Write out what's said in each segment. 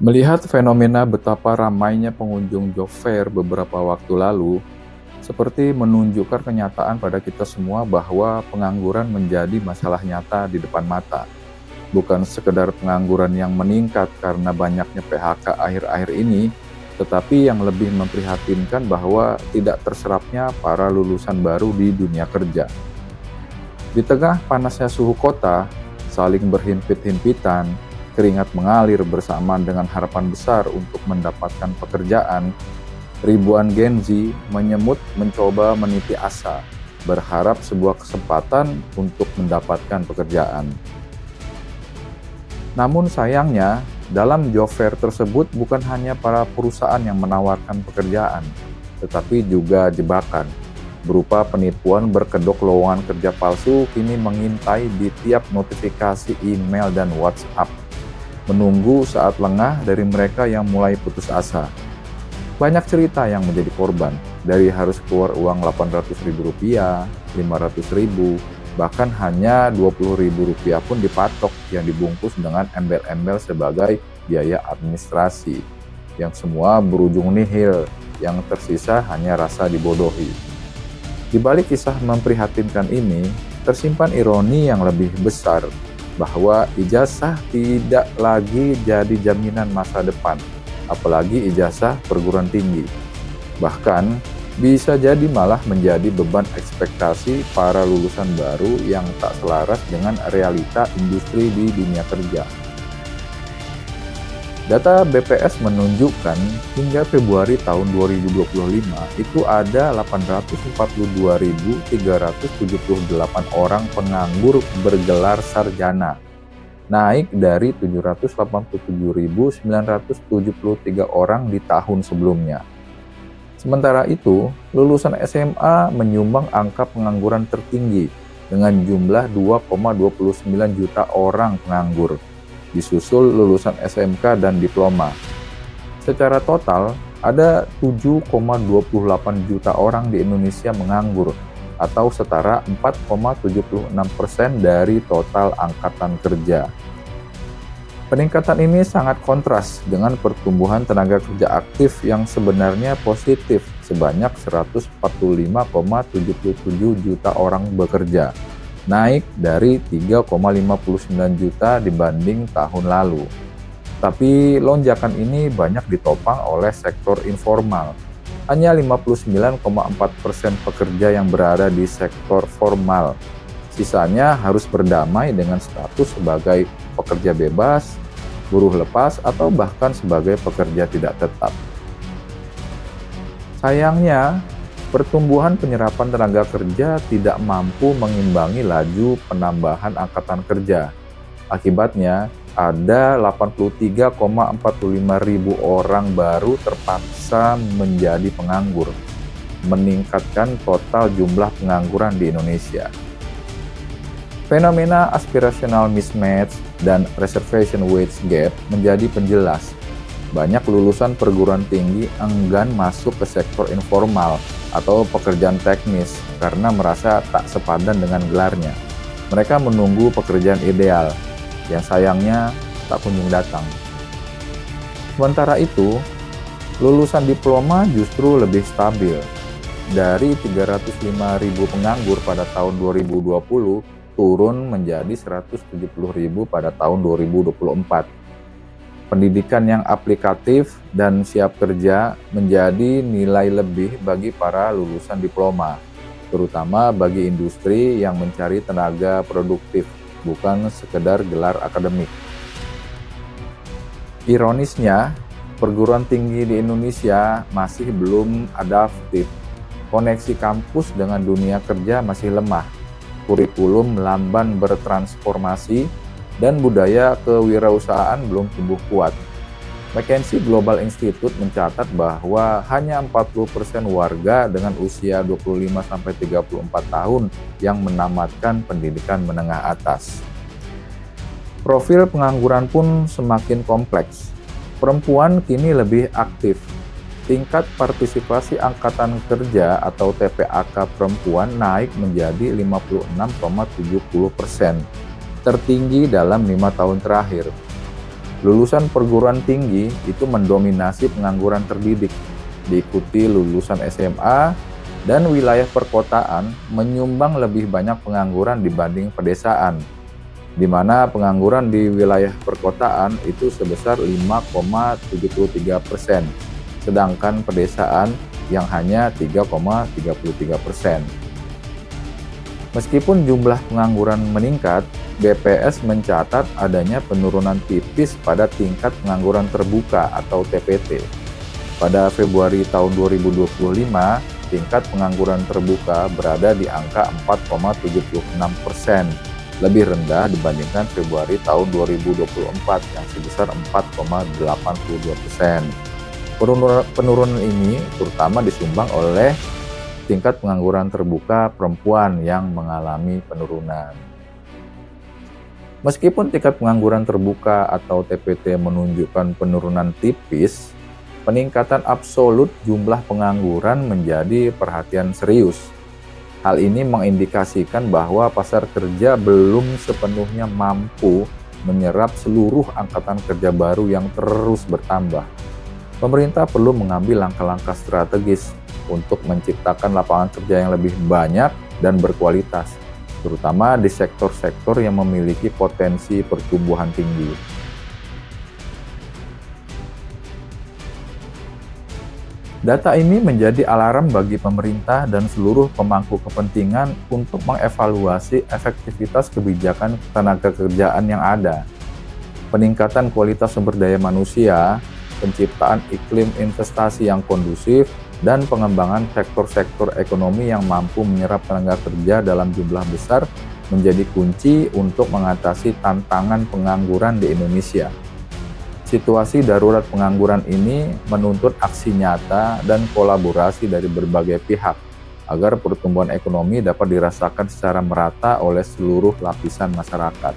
Melihat fenomena betapa ramainya pengunjung job fair beberapa waktu lalu, seperti menunjukkan kenyataan pada kita semua bahwa pengangguran menjadi masalah nyata di depan mata. Bukan sekedar pengangguran yang meningkat karena banyaknya PHK akhir-akhir ini, tetapi yang lebih memprihatinkan bahwa tidak terserapnya para lulusan baru di dunia kerja. Di tengah panasnya suhu kota, saling berhimpit-himpitan, keringat mengalir bersamaan dengan harapan besar untuk mendapatkan pekerjaan, ribuan Gen Z mencoba meniti asa, berharap sebuah kesempatan untuk mendapatkan pekerjaan. Namun sayangnya, dalam job fair tersebut bukan hanya para perusahaan yang menawarkan pekerjaan, tetapi juga jebakan berupa penipuan berkedok lowongan kerja palsu kini mengintai di tiap notifikasi email dan WhatsApp, menunggu saat lengah dari mereka yang mulai putus asa. Banyak cerita yang menjadi korban, dari harus keluar uang Rp800.000, Rp500.000, bahkan hanya Rp20.000 pun dipatok yang dibungkus dengan embel-embel sebagai biaya administrasi, yang semua berujung nihil, yang tersisa hanya rasa dibodohi. Di balik kisah memprihatinkan ini, tersimpan ironi yang lebih besar, bahwa ijazah tidak lagi jadi jaminan masa depan, apalagi ijazah perguruan tinggi. Bahkan, bisa jadi malah menjadi beban ekspektasi para lulusan baru yang tak selaras dengan realita industri di dunia kerja. Data BPS menunjukkan hingga Februari tahun 2025 itu ada 842.378 orang penganggur bergelar sarjana, naik dari 787.973 orang di tahun sebelumnya. Sementara itu, lulusan SMA menyumbang angka pengangguran tertinggi dengan jumlah 2,29 juta orang penganggur, disusul lulusan SMK dan diploma. Secara total, ada 7,28 juta orang di Indonesia menganggur, atau setara 4,76% dari total angkatan kerja. Peningkatan ini sangat kontras dengan pertumbuhan tenaga kerja aktif yang sebenarnya positif sebanyak 145,77 juta orang bekerja, naik dari 3,59 juta dibanding tahun lalu. Tapi lonjakan ini banyak ditopang oleh sektor informal. Hanya 59,4% pekerja yang berada di sektor formal. Sisanya harus berdamai dengan status sebagai pekerja bebas, buruh lepas, atau bahkan sebagai pekerja tidak tetap. Sayangnya, pertumbuhan penyerapan tenaga kerja tidak mampu mengimbangi laju penambahan angkatan kerja. Akibatnya, ada 83,45 ribu orang baru terpaksa menjadi penganggur, meningkatkan total jumlah pengangguran di Indonesia. Fenomena aspirational mismatch dan reservation wage gap menjadi penjelas. Banyak lulusan perguruan tinggi enggan masuk ke sektor informal atau pekerjaan teknis karena merasa tak sepadan dengan gelarnya. Mereka menunggu pekerjaan ideal, yang sayangnya tak kunjung datang. Sementara itu, lulusan diploma justru lebih stabil. Dari 305.000 penganggur pada tahun 2020, turun menjadi 170.000 pada tahun 2024. Pendidikan yang aplikatif dan siap kerja menjadi nilai lebih bagi para lulusan diploma, terutama bagi industri yang mencari tenaga produktif, bukan sekedar gelar akademik. Ironisnya, perguruan tinggi di Indonesia masih belum adaptif. Koneksi kampus dengan dunia kerja masih lemah. Kurikulum lamban bertransformasi, dan budaya kewirausahaan belum tumbuh kuat. McKinsey Global Institute mencatat bahwa hanya 40% warga dengan usia 25-34 tahun yang menamatkan pendidikan menengah atas. Profil pengangguran pun semakin kompleks. Perempuan kini lebih aktif. Tingkat partisipasi angkatan kerja atau TPAK perempuan naik menjadi 56,70%, tertinggi dalam 5 tahun terakhir. Lulusan perguruan tinggi itu mendominasi pengangguran terdidik, diikuti lulusan SMA, dan wilayah perkotaan menyumbang lebih banyak pengangguran dibanding pedesaan, di mana pengangguran di wilayah perkotaan itu sebesar 5,73%, sedangkan pedesaan yang hanya 3,33%. Meskipun jumlah pengangguran meningkat, BPS mencatat adanya penurunan tipis pada tingkat pengangguran terbuka atau TPT. Pada Februari tahun 2025, tingkat pengangguran terbuka berada di angka 4,76%, lebih rendah dibandingkan Februari tahun 2024 yang sebesar 4,82%. Penurunan ini terutama disumbang oleh tingkat pengangguran terbuka perempuan yang mengalami penurunan. Meskipun tingkat pengangguran terbuka atau TPT menunjukkan penurunan tipis, peningkatan absolut jumlah pengangguran menjadi perhatian serius. Hal ini mengindikasikan bahwa pasar kerja belum sepenuhnya mampu menyerap seluruh angkatan kerja baru yang terus bertambah. Pemerintah perlu mengambil langkah-langkah strategis untuk menciptakan lapangan kerja yang lebih banyak dan berkualitas, terutama di sektor-sektor yang memiliki potensi pertumbuhan tinggi. Data ini menjadi alarm bagi pemerintah dan seluruh pemangku kepentingan untuk mengevaluasi efektivitas kebijakan ketenagakerjaan yang ada. Peningkatan kualitas sumber daya manusia, penciptaan iklim investasi yang kondusif, dan pengembangan sektor-sektor ekonomi yang mampu menyerap tenaga kerja dalam jumlah besar menjadi kunci untuk mengatasi tantangan pengangguran di Indonesia. Situasi darurat pengangguran ini menuntut aksi nyata dan kolaborasi dari berbagai pihak agar pertumbuhan ekonomi dapat dirasakan secara merata oleh seluruh lapisan masyarakat.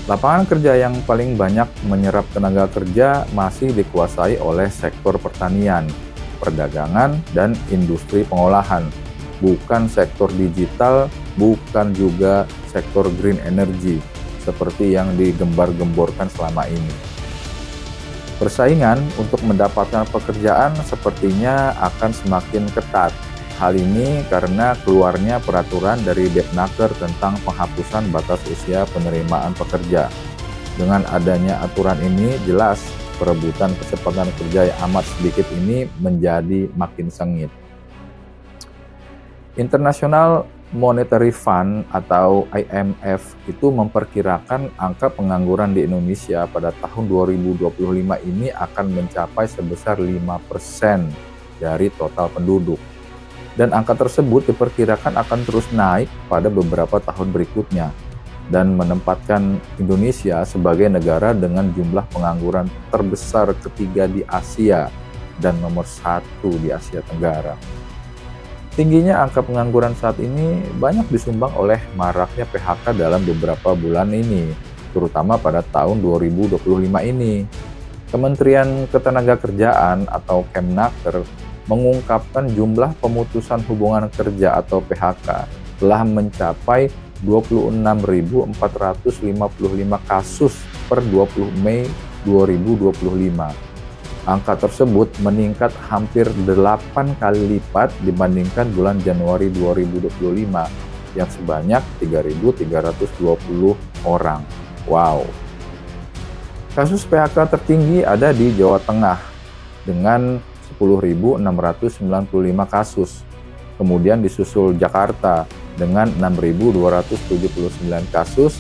Lapangan kerja yang paling banyak menyerap tenaga kerja masih dikuasai oleh sektor pertanian, perdagangan, dan industri pengolahan, bukan sektor digital, bukan juga sektor green energy, seperti yang digembar-gemborkan selama ini. Persaingan untuk mendapatkan pekerjaan sepertinya akan semakin ketat. Hal ini karena keluarnya peraturan dari Depnaker tentang penghapusan batas usia penerimaan pekerja. Dengan adanya aturan ini, jelas perebutan kesempatan kerja yang amat sedikit ini menjadi makin sengit. International Monetary Fund atau IMF itu memperkirakan angka pengangguran di Indonesia pada tahun 2025 ini akan mencapai sebesar 5% dari total penduduk. Dan angka tersebut diperkirakan akan terus naik pada beberapa tahun berikutnya dan menempatkan Indonesia sebagai negara dengan jumlah pengangguran terbesar ketiga di Asia dan nomor 1 di Asia Tenggara. Tingginya angka pengangguran saat ini banyak disumbang oleh maraknya PHK dalam beberapa bulan ini, terutama pada tahun 2025 ini. Kementerian Ketenagakerjaan atau Kemnaker mengungkapkan jumlah pemutusan hubungan kerja atau PHK telah mencapai 26.455 kasus per 20 Mei 2025. Angka tersebut meningkat hampir 8 kali lipat dibandingkan bulan Januari 2025 yang sebanyak 3.320 orang. Wow. Kasus PHK tertinggi ada di Jawa Tengah dengan 10.695 kasus. Kemudian disusul Jakarta dengan 6.279 kasus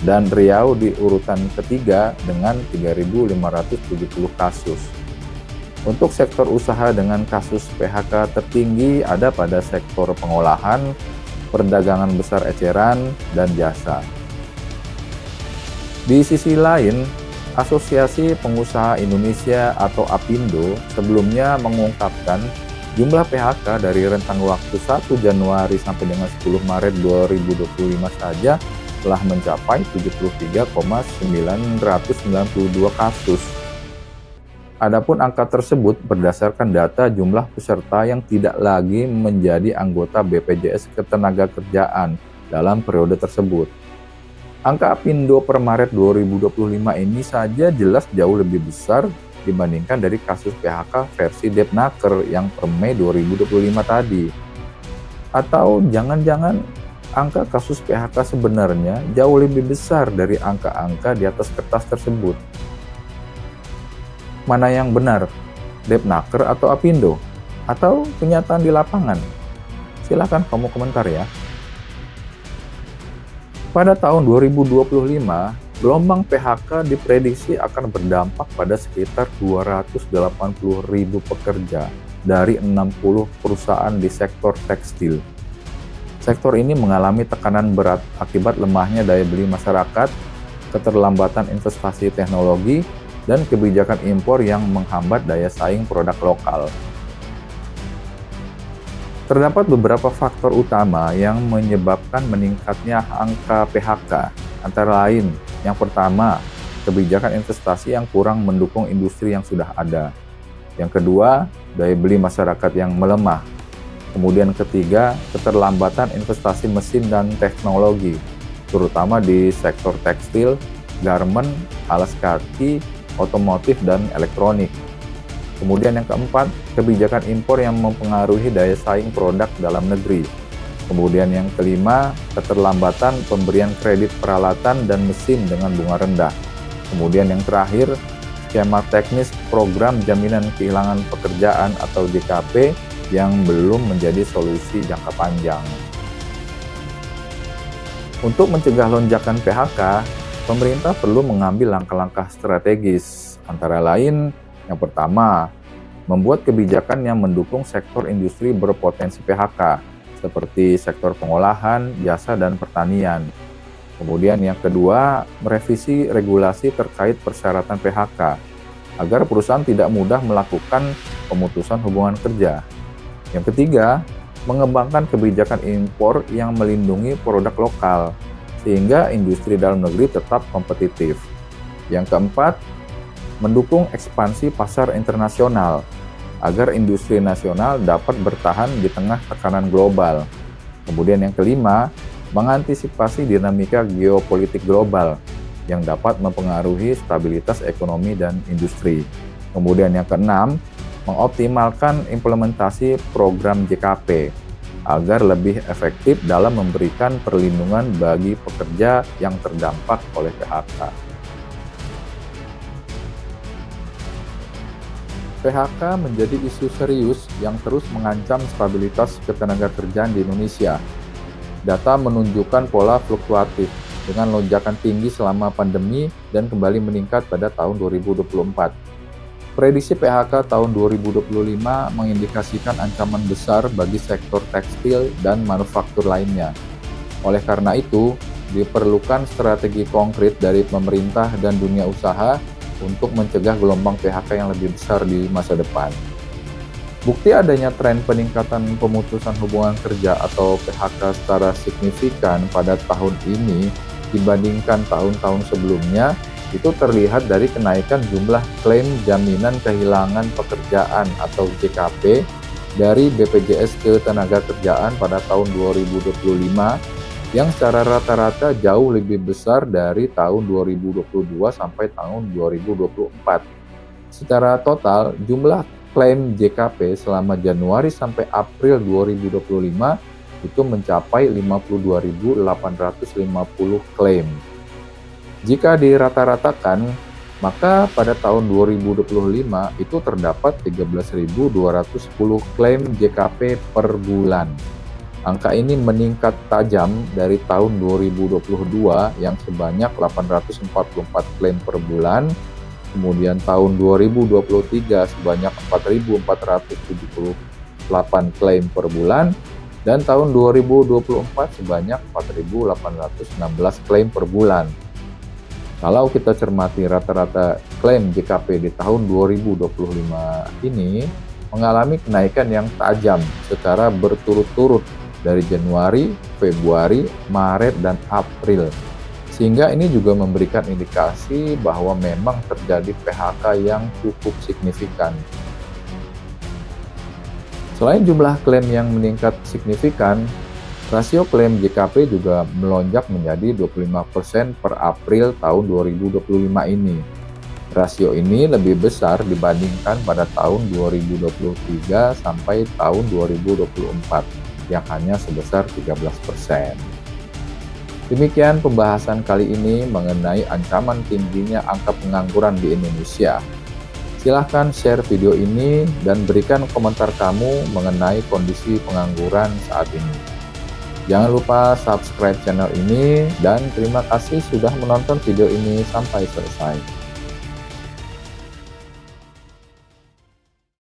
dan Riau di urutan ketiga dengan 3.570 kasus. Untuk sektor usaha dengan kasus PHK tertinggi ada pada sektor pengolahan, perdagangan besar eceran, dan jasa. Di sisi lain, Asosiasi Pengusaha Indonesia atau APindo sebelumnya mengungkapkan jumlah PHK dari rentang waktu 1 Januari sampai dengan 10 Maret 2025 saja telah mencapai 73,992 kasus. Adapun angka tersebut berdasarkan data jumlah peserta yang tidak lagi menjadi anggota BPJS Ketenagakerjaan dalam periode tersebut. Angka Apindo per Maret 2025 ini saja jelas jauh lebih besar dibandingkan dari kasus PHK versi Depnaker yang per Mei 2025 tadi. Atau jangan-jangan angka kasus PHK sebenarnya jauh lebih besar dari angka-angka di atas kertas tersebut. Mana yang benar, Depnaker atau Apindo? Atau kenyataan di lapangan? Silakan kamu komentar ya. Pada tahun 2025, gelombang PHK diprediksi akan berdampak pada sekitar 280.000 pekerja dari 60 perusahaan di sektor tekstil. Sektor ini mengalami tekanan berat akibat lemahnya daya beli masyarakat, keterlambatan investasi teknologi, dan kebijakan impor yang menghambat daya saing produk lokal. Terdapat beberapa faktor utama yang menyebabkan meningkatnya angka PHK, antara lain, yang pertama, kebijakan investasi yang kurang mendukung industri yang sudah ada. Yang kedua, daya beli masyarakat yang melemah. Kemudian ketiga, keterlambatan investasi mesin dan teknologi, terutama di sektor tekstil, garment, alas kaki, otomotif, dan elektronik. Kemudian yang keempat, kebijakan impor yang mempengaruhi daya saing produk dalam negeri. Kemudian yang kelima, keterlambatan pemberian kredit peralatan dan mesin dengan bunga rendah. Kemudian yang terakhir, skema teknis program jaminan kehilangan pekerjaan atau JKP yang belum menjadi solusi jangka panjang. Untuk mencegah lonjakan PHK, pemerintah perlu mengambil langkah-langkah strategis, antara lain yang pertama, membuat kebijakan yang mendukung sektor industri berpotensi PHK, seperti sektor pengolahan, jasa, dan pertanian. Kemudian yang kedua, merevisi regulasi terkait persyaratan PHK, agar perusahaan tidak mudah melakukan pemutusan hubungan kerja. Yang ketiga, mengembangkan kebijakan impor yang melindungi produk lokal, sehingga industri dalam negeri tetap kompetitif. Yang keempat, mendukung ekspansi pasar internasional, agar industri nasional dapat bertahan di tengah tekanan global. Kemudian yang kelima, mengantisipasi dinamika geopolitik global yang dapat mempengaruhi stabilitas ekonomi dan industri. Kemudian yang keenam, mengoptimalkan implementasi program JKP agar lebih efektif dalam memberikan perlindungan bagi pekerja yang terdampak oleh PHK. PHK menjadi isu serius yang terus mengancam stabilitas ketenagakerjaan di Indonesia. Data menunjukkan pola fluktuatif dengan lonjakan tinggi selama pandemi dan kembali meningkat pada tahun 2024. Prediksi PHK tahun 2025 mengindikasikan ancaman besar bagi sektor tekstil dan manufaktur lainnya. Oleh karena itu, diperlukan strategi konkret dari pemerintah dan dunia usaha untuk mencegah gelombang PHK yang lebih besar di masa depan. Bukti adanya tren peningkatan pemutusan hubungan kerja atau PHK secara signifikan pada tahun ini dibandingkan tahun-tahun sebelumnya itu terlihat dari kenaikan jumlah klaim jaminan kehilangan pekerjaan atau JKP dari BPJS Ketenagakerjaan pada tahun 2025 yang secara rata-rata jauh lebih besar dari tahun 2022 sampai tahun 2024. Secara total, jumlah klaim JKP selama Januari sampai April 2025 itu mencapai 52.850 klaim. Jika dirata-ratakan, maka pada tahun 2025 itu terdapat 13.210 klaim JKP per bulan. Angka ini meningkat tajam dari tahun 2022 yang sebanyak 844 klaim per bulan, kemudian tahun 2023 sebanyak 4.478 klaim per bulan, dan tahun 2024 sebanyak 4.816 klaim per bulan. Kalau kita cermati rata-rata klaim JKP di tahun 2025 ini mengalami kenaikan yang tajam secara berturut-turut dari Januari, Februari, Maret, dan April. Sehingga ini juga memberikan indikasi bahwa memang terjadi PHK yang cukup signifikan. Selain jumlah klaim yang meningkat signifikan, Rasio klaim JKP juga melonjak menjadi 25% per April tahun 2025 ini. Rasio ini lebih besar dibandingkan pada tahun 2023 sampai tahun 2024 yang hanya sebesar 13%. Demikian pembahasan kali ini mengenai ancaman tingginya angka pengangguran di Indonesia. Silahkan share video ini dan berikan komentar kamu mengenai kondisi pengangguran saat ini. Jangan lupa subscribe channel ini dan terima kasih sudah menonton video ini sampai selesai.